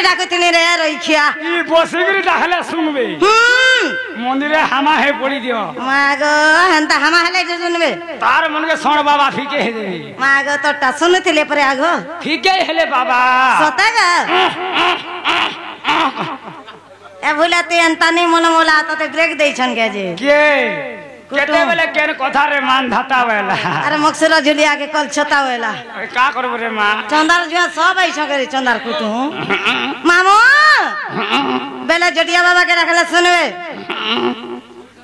ডাকতিনি রে রইখিয়া ই বসিগরি ডাকলে শুনবে মন্দিরে হামা হে পড়ি দিও মাগো হেন্তা হামা হেলে যে শুনবে তার মনকে শোন বাবা ফিকে হে দেবে মাগো তোটা শুনতিলে পরে আগো ফিকে হেলে বাবা সতাগা এ ভুলা তুই এন্তানি মন মোলা তোতে ব্রেক দেইছন কে যে কে কেতে বেলে কেন কথা রে মান ধাতা বেলা আরে মকসুর ঝুলিয়া के कल छता वेला का करब रे मां चंदार जुआ सब आई छकरी चंदार कुटू मामो बेला जटिया बाबा के रखले सुनबे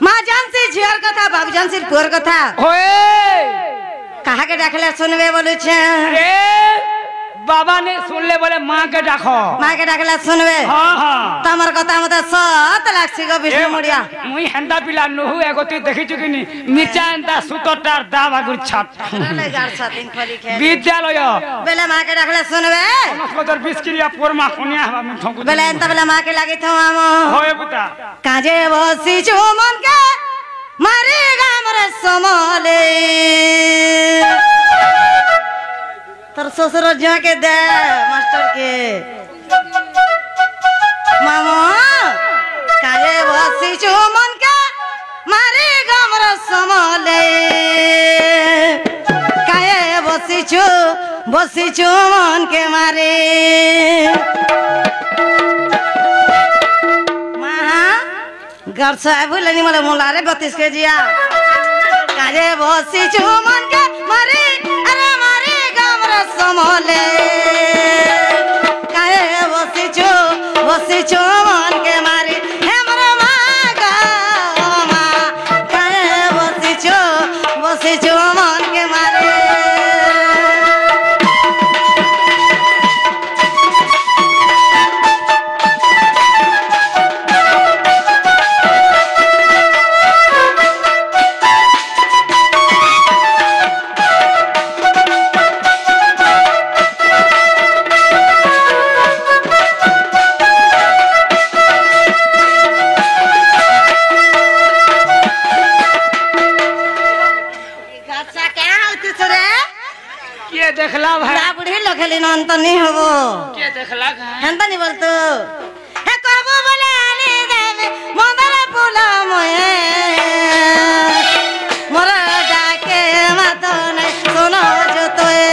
मां जानसी झियर कथा बाबू जानसी पुर कथा ओए कहा के रखले सुनबे बोलू छे अरे बाबा ने सुन ले बोले मां के डाको मां के रखले सुनबे हां हां तमर कथा मते सत लाक्षी गो विष्णु मुड़िया मुई हेंदा पिला नहु एगोती देखि चुकिनी मिर्चा एंता सुतोटार दाव आगुर छाप ले गार सातिन खली खे विद्यालय बेला मां के रखले सुनबे नस्कोदर 20 किलिया पोरमा कोनिया हवा में ठोकु बेला एंता बेला मां के लागे थो मामो होए पुता काजे बसी छु मन के मारे गाम रे समले तर ससुर जाके दे मास्टर के मामो काजे बसी छु मन के मारे गाम रे समले काजे बसी छु मन के मारे घर से भूलनी मला मुलारे 32 के जिया काजे बसी छु मन के मारे अरे मारे गाम रे समले काजे बसी छु मन के मारे हे मोर मागा मा काजे बसी छु मन के मारे देखला भाई ला बुढ़ी लखली नन त नहीं होबो के देखला हेंता नहीं बोलतो हे कहबो बोले आनी देवे मंदर पुला मोए मोर डाके मत नहीं सुनो जो तोए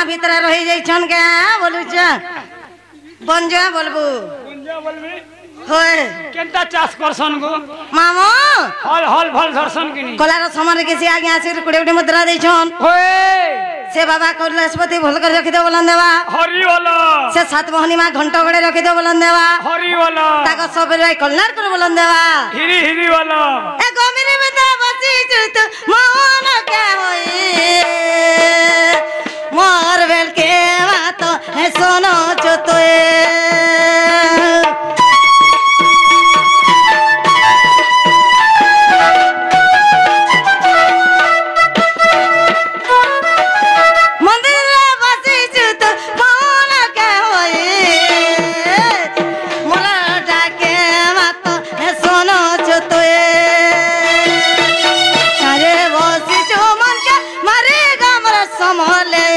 भीतर रही जाई छन के बोलू छ बंजा बोलबू बंजा बोलबी होय केनता चाष करसन गो मामो हल हल भल दर्शन किनी कोलार समर के से आगे आसे कुडे कुडे मुद्रा देई छन होय से बाबा कैलाशपति भल कर रखि दे बोलन देवा हरि बोला से सात मोहनी मां घंटा गड़े रखि दे बोलन देवा हरि बोला ताको सब भाई कल्याण कर बोलन देवा हिरी हिरी बोला ए गोमिनी में तो बसी जुत मोहन के होई मोर बेल के बात है सोनो जो तोए मोला হে শোনছ তুয়ে আরে বসিছো মনকে মারে গামর সমলে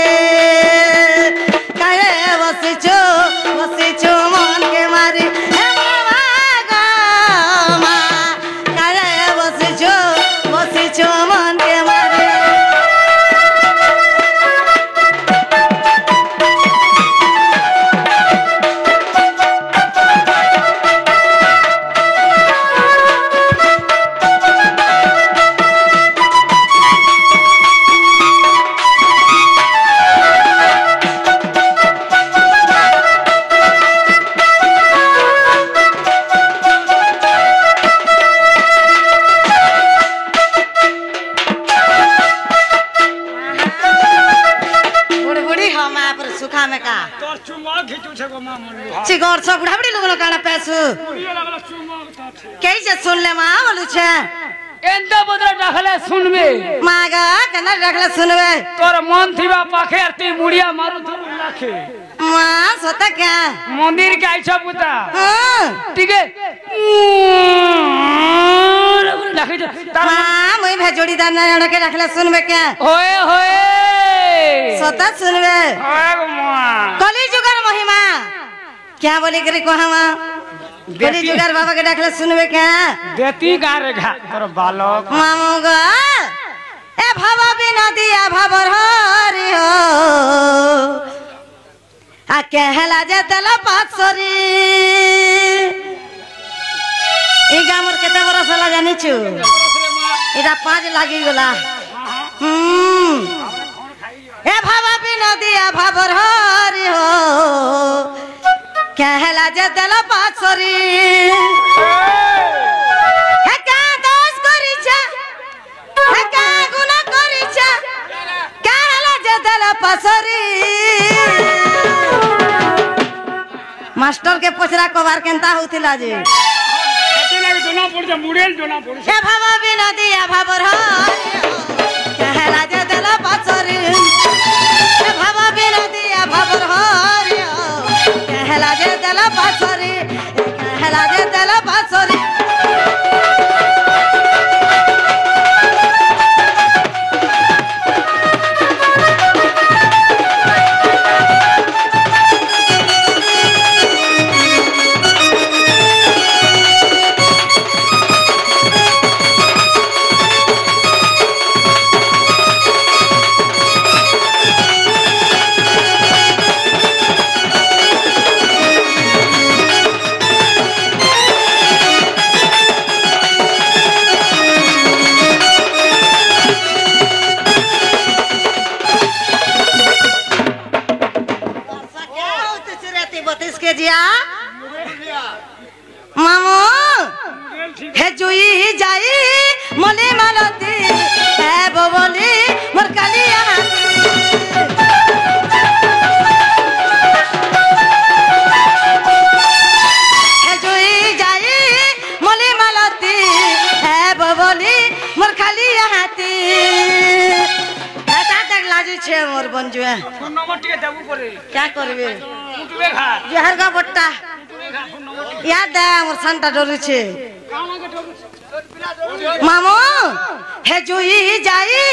কারে বসিছো মনকে মারে কারে বসিছো মনকে মারে सुखा में का तोर चुमा घिचू छे गो मां मन चिगोर छ बुढ़ाबड़ी लोगन काना पैसु पुड़िया लागला चुमा ता छे कैसे सुन ले मां बोलू छे एंदा बदरा रखले सुनबे मागा कना रखले सुनबे तोर मन थीबा पाखे आरती मुड़िया मारू थू लाखे मां सोता क्या मंदिर के आइछा पुता हां ठीक है लाखे मां मुई भेजोड़ी दाना एड़ा के रखले सुनबे क्या होए होए सोता सुनबे होए गो मां कली जुगर महिमा क्या बोली करे को हम कली जुगर बाबा के रखले सुनबे क्या देती का रे घा तोर बालक मामू गो ए भावा बिना दिया भाबर हरि हो आ कहला जे तला पाछरी ई गामर केते बरस ला जानि छु इरा 5 लागी गला ए भावा बिना दिया भाबर हरि हो कहला जे तला पाछरी हे का दोष करिछा हे का गुनाह करिछा कहला जे तला पाछरी मास्टर के पोछरा कबार केनता होतिला जे एते लागे जोना पड़ जा मुड़ेल जोना पड़ ए भावा बिना दिया भाबर हरि कहला जे तला पाछरी ए भावा बिना दिया भाबर हरि कहला जे तला पाछरी कहला जे तला पाछरी मामू हे जुई जाई मले मालती हे बोली मोर कालिया हे जुई जाई मले मालती हे बोली मोर कालिया हाथी दादा तक लाजू छे मोर बंजुए नंबर टिके देबू पड़े क्या करबे उठबे खा जहर का बट्टा याद है मोर संता डरू छे मामू हे जुई जाई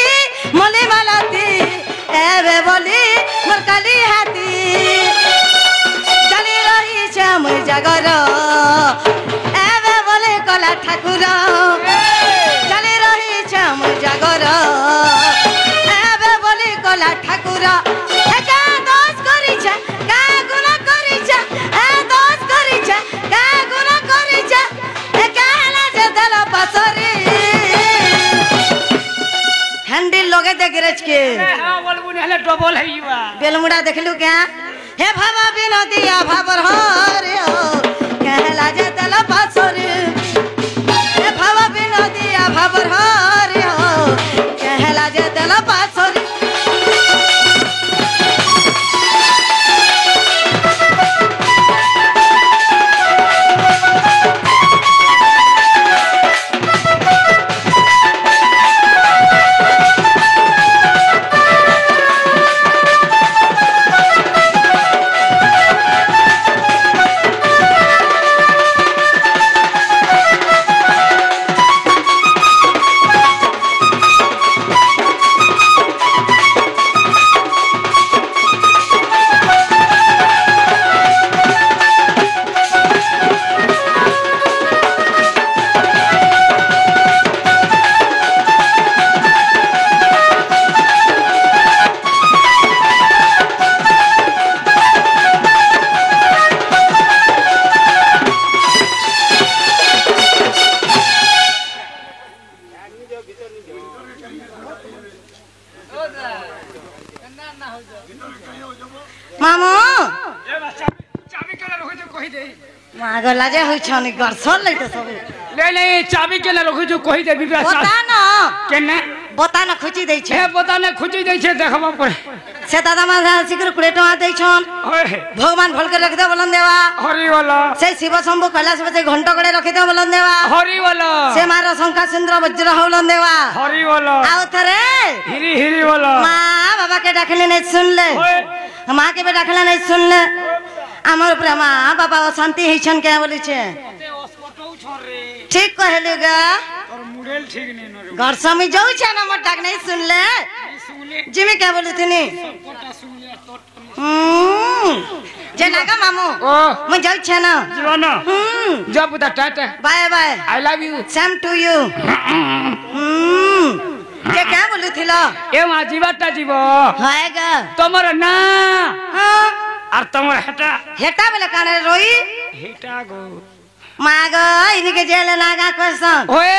मले मालती एबे बोली मोर काली हाथी चली रही छे मोर जागर एबे बोले कला ठाकुर चली रही छे मोर जागर एबे बोली कला ठाकुर ए का दोष करी छे का गुनाह करी छे ए दोष करी छे का गुनाह करी छे ए काला जे दल पासरी हैंडल लोगे दे गरज के हां बोलबू नेले डबल है युवा बेलमुड़ा देखलू क्या हे भावा बिना दिया भाबर हरे हो कहला जे दल पासरी हे भावा बिना दिया भाबर हरे हो कहला जे दल पासरी पागल लाजे होई छन गरसन लइते सब ले ले चाबी के ना रखी जो कहि दे बिबा बता ना केने बता ना खुची दै छे हे बता ना खुजी दै छे देखबा पर से दादा मा सिकर 20 टका दै छन ओए भगवान भल के रख दे बोलन देवा हरि वाला से शिव शंभु कैलाश बजे घंटा गड़े रख दे बोलन देवा हरि वाला से मारा शंखा सिंद्र वज्र बोलन देवा हरि वाला आओ थरे हिरी हिरी वाला मां बाबा के डाकले नहीं सुन ले ओए मां के भी डाकले नहीं सुन ले हमर प्रेमा बाबा शांति है छन के बोली छे ते ओस्पटौ छोरे ठीक कहले गा और मुडेल ठीक नहीं न घर समय जाऊ छे ना मोर डाक नहीं सुन ले सुनले जिमी क्या बोली थी नी पोटा सुनले तो जे नागा मामू ओ मैं जाऊ छे ना जीवाना जा बुदा tata bye bye I love you same to you जे क्या बोली थी लो ए मा जीवाटा जीव होएगा तमर ना हां আর তোমার হেটা हेटा बेला काने रोई হেটা গো माग इनके जेल नागा क्वेश्चन ওয়ে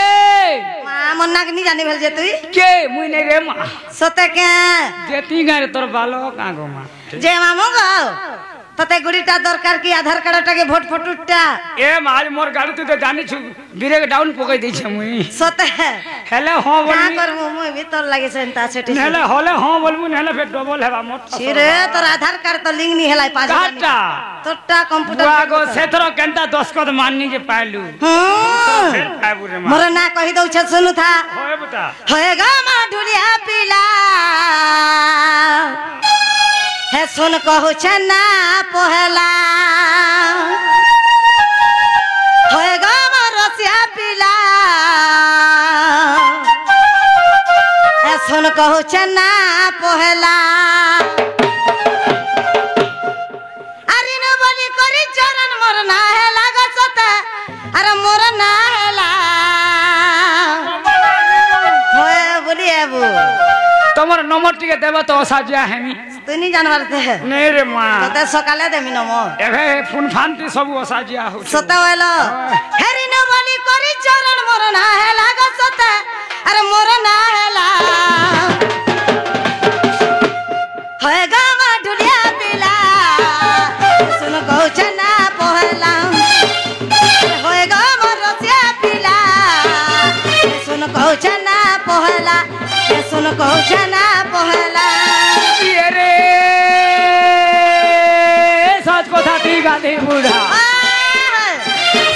मा मन्ना के नहीं जानी भेल जे तुई কে মুই নাই রে মা सते के যেতি গারে তোর ভালো কাগো মা जे मामू गो तते गुड़ीटा दरकार की आधार कार्डटा के भोट फटुटा এ মাল মোর গাড়ি তুই তো জানিছ ব্রেক ডাউন পকাই দিছে মুই सते হেলে হ का বলবি कर मुई भीतर लागे सेंता सेठी নেলে হলে হ বলবু নেলে ফের ডবল হেবা মোট छिरे तोर आधार कार्ड तो लिंक नहीं हेलाई 5 কাটা तोटा कंप्यूटर বুয়াগো সেথর কেনতা 10 কদ মাননি যে পাইলু ফের পাইবু রে মা मोर ना कहि दउ छ सुनु था হয় বতা होएगा मा ढुलिया पीला हे सुन कहू छना पहला होएगा मा रसिया पीला हे सुन कहू छना पहला अरे न बोली करी चरण मोर ना है लागा सता अरे मोर ना हैला होए बोली एबू তোমার নম্বর টিকে দেব তো সাজিয়া হেমি তুই নি জানবার তে নেই রে মা তোতে সকালে দেমি নমো এবে ফোন ফানতি সব সাজিয়া হচ্ছে সতা হইলো হেরি ন বলি করি চরণ মোর না হেলা গো সতা আরে মোর না হেলা হয়ে গা মা ঢুলিয়া পিলা শুন কৌছ না পহলা হয়ে গা মোর রসিয়া পিলা শুন কৌছ না পহলা শুন কৌছ না পহলা রে সচ কথা তুই গান্ধী বুড়া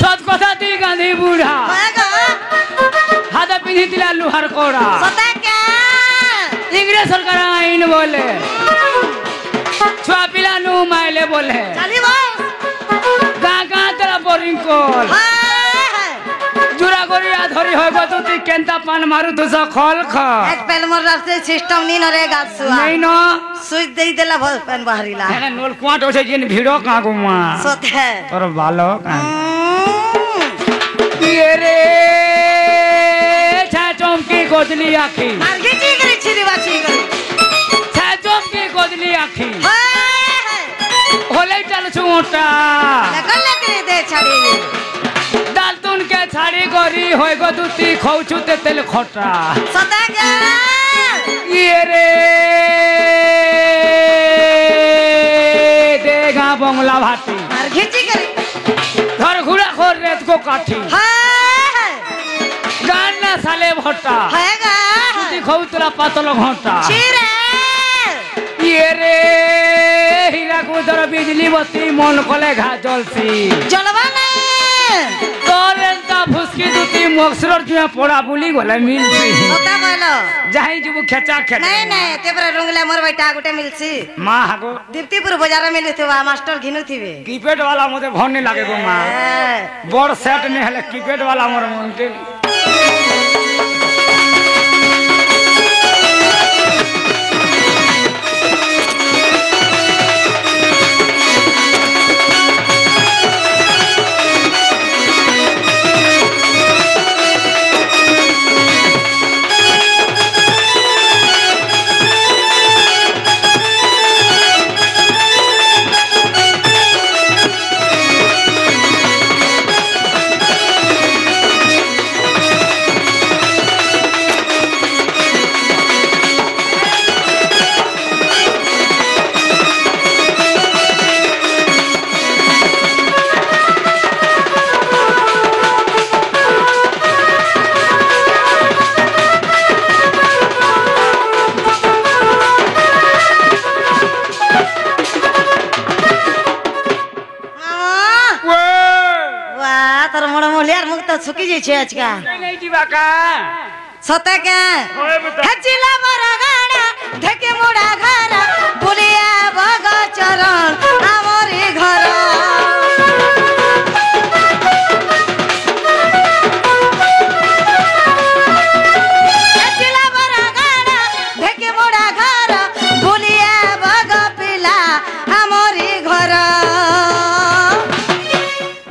সচ কথা তুই গান্ধী বুড়া হয়ে গা হাতে পিঁধিলা লুহার কোড়া সতা কে ইংরেজ সরকার আইন বলে ছুয়া পিলা নু মাইলে বলে চালি বস গাঁ গাঁ তেরা বোরিং কল জুড়া করিয়া ধরি হয়ে গো তুই কেনতা পান মারু তুস খল খ এক পেল মোর রাস্তে সিস্টেম নি নরে গাছুয়া নেই ন সুই দেই দেলা ভল পেন বাহারিলা এনে নল কুয়াট হচ্ছে যেন ভিড় কাগো মা সতে তোর ভালো কাঁ রে ছা চমকি গজলি আখি মার্গি জি করে ছিরি বাছি করে ছা চমকি গজলি আখি হলেই চালছু ওটা লাগল লাগরে দে ছাড়ি দালতুন কে ছাড়ি গরি হয়ে গো দুতি খৌছুতে তেল খটা সতে গে রে দেগা বংলা ভাটি মার্গি জি করে ধর ঘুরা খোর রেত কো কাঠি গান না সালে ভটা হয়েগা দুতি খৌতরা পাতল ঘটা ছিরে রে হীরা কুদর বিজলি বতি মন কলে ঘা জলসি জলবা নাই তোরেন্তা ফুসকি দুতি মকসরর জুয়া পড়া বুলি গলে মিলছি সতে কইলো যাই যুব খেচা খেচা নাই নাই তেপরে রঙ্গলে মোর বাইটা গুটে মিলছি মা হাগো দীপ্তিপুর বাজারে মিলিথিবা মাস্টার ঘিনু থিবে কিপ্যাড वाला মতে ভন নি লাগে গো মা বড় সেট নি হলে কিপ্যাড वाला মোর মনতে তোর মোড় মলিয়ার মুখ তো শুকি যাইছে আজকা নাই দিবা কা সতে কে হেচিলা বড় গাড়া থেকে মোড়া ঘর বুলিয়া বগ চরণ আমরি ঘর হেচিলা বড় গাড়া থেকে মোড়া ঘর বুলিয়া বগ পিলা আমরি ঘর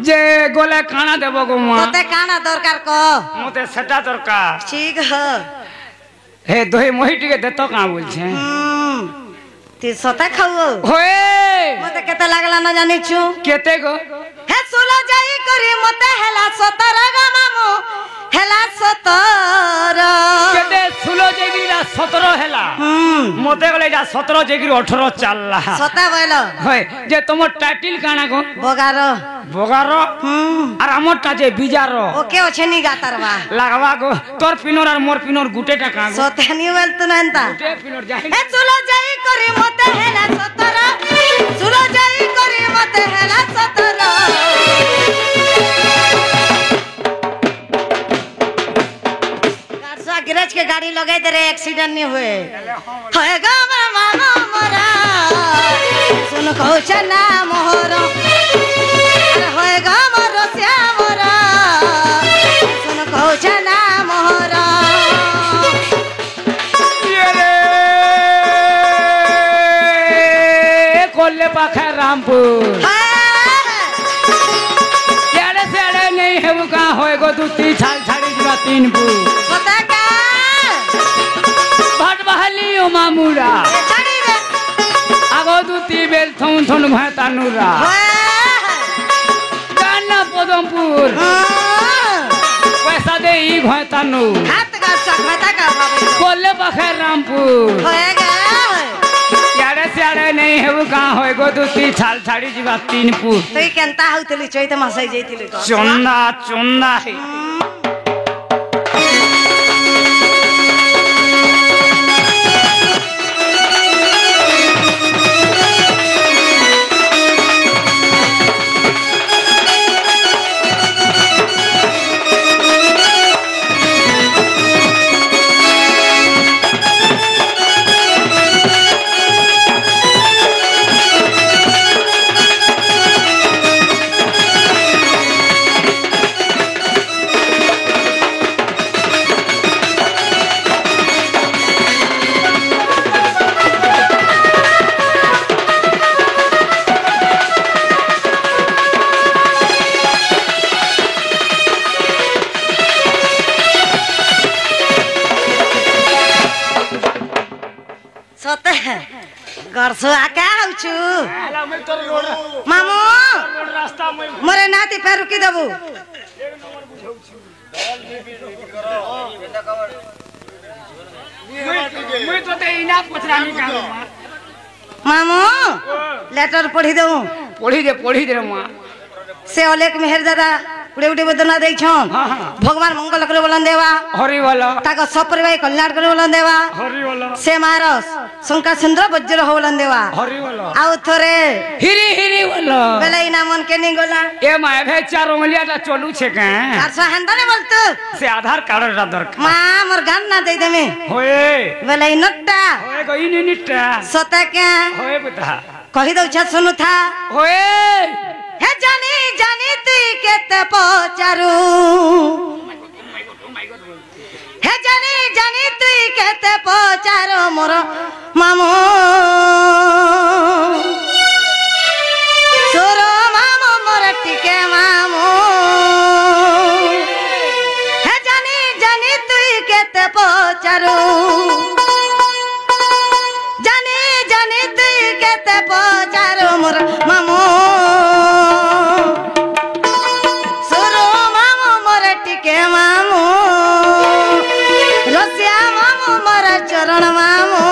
যে গলে কানা দেব গো মা তোতে কানা দরকার ক মতে সেটা দরকার ঠিক হ হে দই মহিটিকে দেতো কা বলছে তুই সতে খাও হোয়ে মতে কেতে লাগলা না জানিছু কেতে গো হে সুলো যাই করি মতে হেলা 17 গো মামু হেলা 17 কেতে সুলো জেগিরা 17 হেলা মতে গলে যা 17 জেগির 18 চাললা সতে বইলো হয় যে তোমার টাইটেল কানা গো বগার বগার আর আমারটা যে বিজার ওকে ওছেনি গাতারবা লাগবা গো তোর পিনর আর মোর পিনর গুটে টাকা গো সতে নি বলতো না এন্তা গুটে পিনর যাই হে সুলো যাই করি মতে হেলা 17 সুলো যাই করি মতে হেলা 17 गिरज के गाड़ी लगाई दे रे एक्सीडेंट नहीं हुए होएगा मामा मोरा सुन कहछ ना मोहरा अरे होएगा मोरो श्यामरा सुन कहछ ना मोहरा ये रे कोल्ले पाखे रामपुर यारे सेड़े नहीं है वो कहाँ होएगो दू तीन साल छाड़ी जुआ 3 पू पता का भट बहली ओ मामूरा छाड़ी रे आगो दू ती बेल थौन थौन भय तानुरा गाना पदमपुर पैसा दे ई भय तानु हाथ का सकता का बाबू कोल्ले पाखे रामपुर होएगा यारे सेड़े नहीं है वो कहाँ होएगो दू तीन साल छाड़ी जुआ 3 पू তুই কেনতা হউতলি চৈতে মাসাই যাইতিলি তো चंदा चंदा है সতে গরসো আকা হউছু মামু মরে নাতি ফের রুকি দেবু মামু লেটার পড়ি দেবু পড়ি দে মা से अलेक मेहर दादा उड़े उड़े बदना देई छन हाँ, हाँ। भगवान मंगल करे बोलन देवा हरि बोलो ताको सब परिवार कल्याण करे बोलन देवा हरि बोलो से मारस शंका सुंदर वज्र हो बोलन देवा हरि बोलो आउ थोरे हिरी हिरी बोलो बेले इना मन के नहीं गोला ए माय भे चार उंगलियाटा चलू छे के आरसा हंदाने बोलतो से आधार कार्ड दरकार मा मोर गान ना दे देमे होए बेले इनटा होए गई निनिटा सता के होए बता कहि दउ छ सुनु था होए हे जानी जानी ती केते पचारू हे जानी जानी तुई केते पचारो मोर मामू सोरो मामू मोर टिके मामू हे जानी जानी तुई केते पचारू जानी जानी तुई केते पचारो मोर मामू सोरो मामू मोर टिके मामू रसिया मामू मोर चरण मामू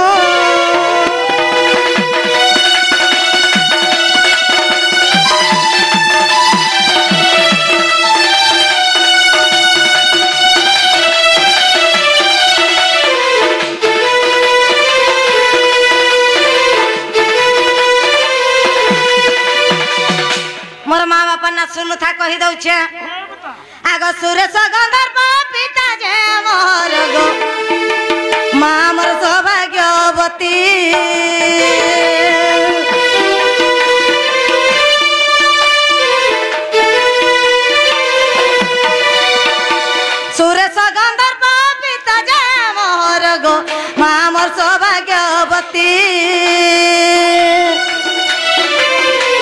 मोर माँ बापा ना सुनु था कही दउछे आगो सुरेश गंधर्व पिता जे मोर गो माँ मोर सौभाग्यवती सुरेश गंधर्व पिता जे मोर गो माँ मोर सौभाग्यवती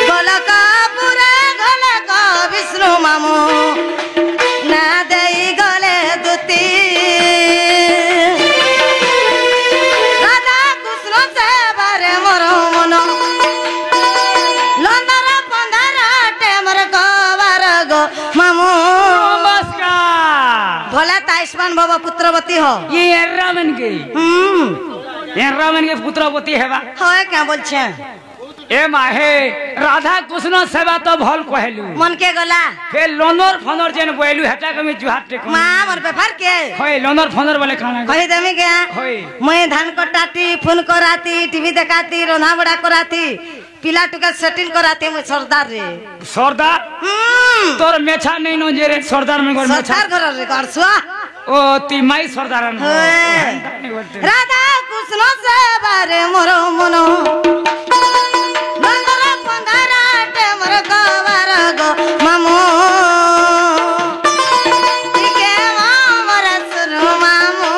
गोलकापुरा गोलक विष्णु मामू ना देई गले दुती राधा कृष्ण सेवारे मोर मन लंदर पंदरा टेमर गवार गो मामू नमस्कार भोला ताइस्मान बाबा पुत्रवती हो ये एर्रामन के पुत्रवती हेबा হয় क्या বলছেন ए माहे राधा कृष्ण सेवा तो भल कहलु मन के गला फे लोनर फनर जेन बोलु हेटा कमी जुहात टे মা মোর ব্যাপার কে होय लोनर फनर बोले खाना কই দেমি কে होय মই ধান কটাতি ফোন করাতি টিভি দেখাতি রন্ধা বড়া করাতি পিলা টুকে সেটিং করাতি মই সর্দার রে सरदार तोर मेछा नहीं नो जे रे सरदार में गोर मेछा সরকার ঘর রে করছুয়া ओ ती माई सरदार न রাধা কৃষ্ণ সেবারে মোর মন নন্দর পন্দরাটে মোর গবার গো মামু টিকে মোর সুর মামু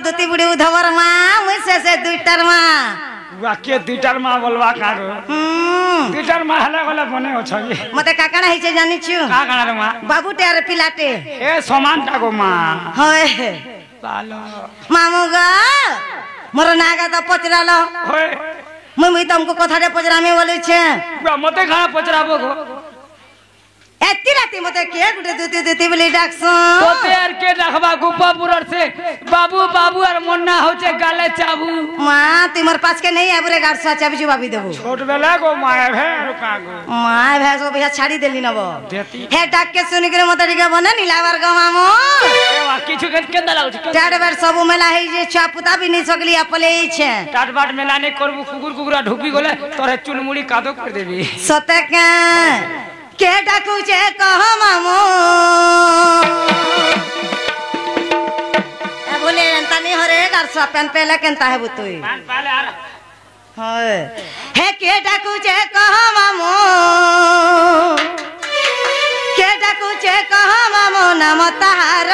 दुती बुढ़ी उधवर माँ मुझसे से दुईटर माँ वाक्य दुईटर माँ बोलवा कारो दुईटर माँ हला वाला बने हो छगी मते काकड़ा हिचे जानी छु का काना रे माँ बाबू टेर पिलाटे ए समान टाको माँ होय पालो मामू गा मोर नागा तो पचरालो होय मुई तुमको कथाटे पचरामी बोले छे मते खाना पचराबो गो एत्ती राती मते के गुटे दुती दुती बोली डाकसो तो तेर के रखबा गुप्पा पुरर से बाबू बाबू और मुन्ना होचे गाले चाबू माँ तुमर पास के नहीं आबुरे गाड़सा चाबी जुबाबी देबो छोट बेला गो माया भे रुका गो माँ भैंस को भैया छाड़ी देली नबो देती हे डाक के सुनी करे मते डिगे बने नीलावर ग मामू ए वा किछु केंदा लागो छ टाट बार सब मेला है जे छापुता भी नहीं सकली अपले छे टाट बाट मेला ने करबू कुकुर कुकुरा ढुकी गोले तोरे चुनमुड़ी कादो कर देबी सते के डाकू जे कह मामू ए बोले अंता नहीं हरे गारसा पेन पहले केनता है बुतुई पान पाले आर होय हे के डाकू जे कह मामू के डाकू जे कह मामू नाम ताहार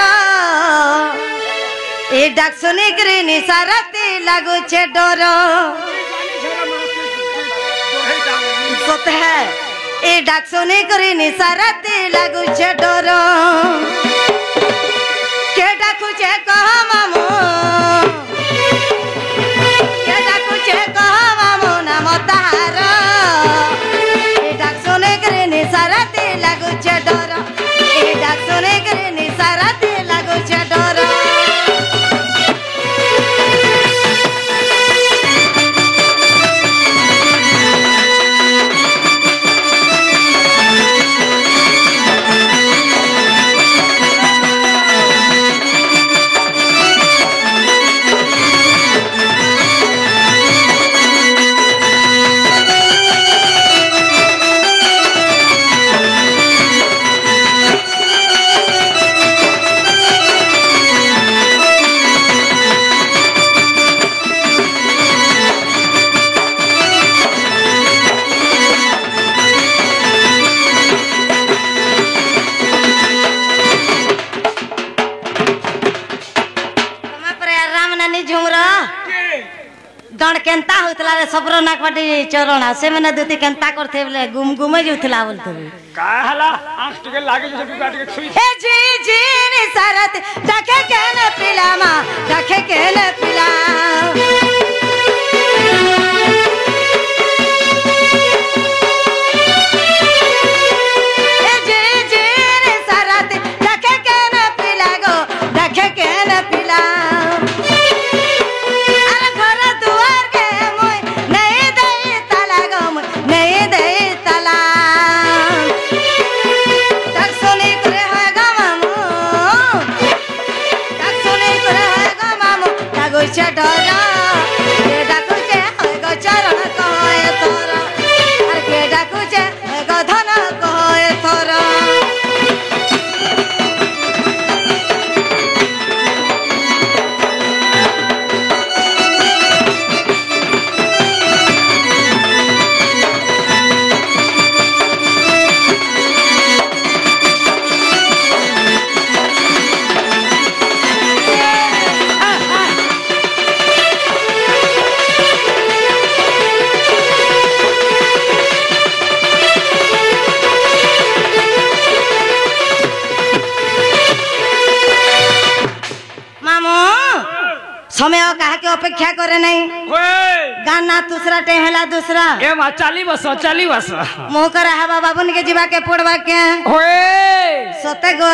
ए डाक सुनी ग्रीनी सारती लागू छे डर सत है ए डाक सुनी ग्रीनी सारती लागू छे डर के डाकू जे कह मामू के डाकू जे कह मामू नाम ताहार ए डाक सुनी ग्रीनी सारती लागू छे डर ए डाक सुनी ग्रीनी सारती लागू छे डर दण केनता होतला रे सबरो नाकवाटी चरण से मने दुती केनता करथे बोले गुम गुमे जुथला बोलते का हला आंख टिके लागे जे काट के छुई ए जी नि सरत डखे केने पिला मा डखे केने पिला ए जी नि सरत डखे केने पिला गो डखे केने पिला अरे घर दुआर के समय कहा के अपेक्षा करे नहीं गाना दूसरा टेहला दूसरा ए मा चाली बस मुँह कर हवा बाबुन के जीवा के पड़वा के होए सते गो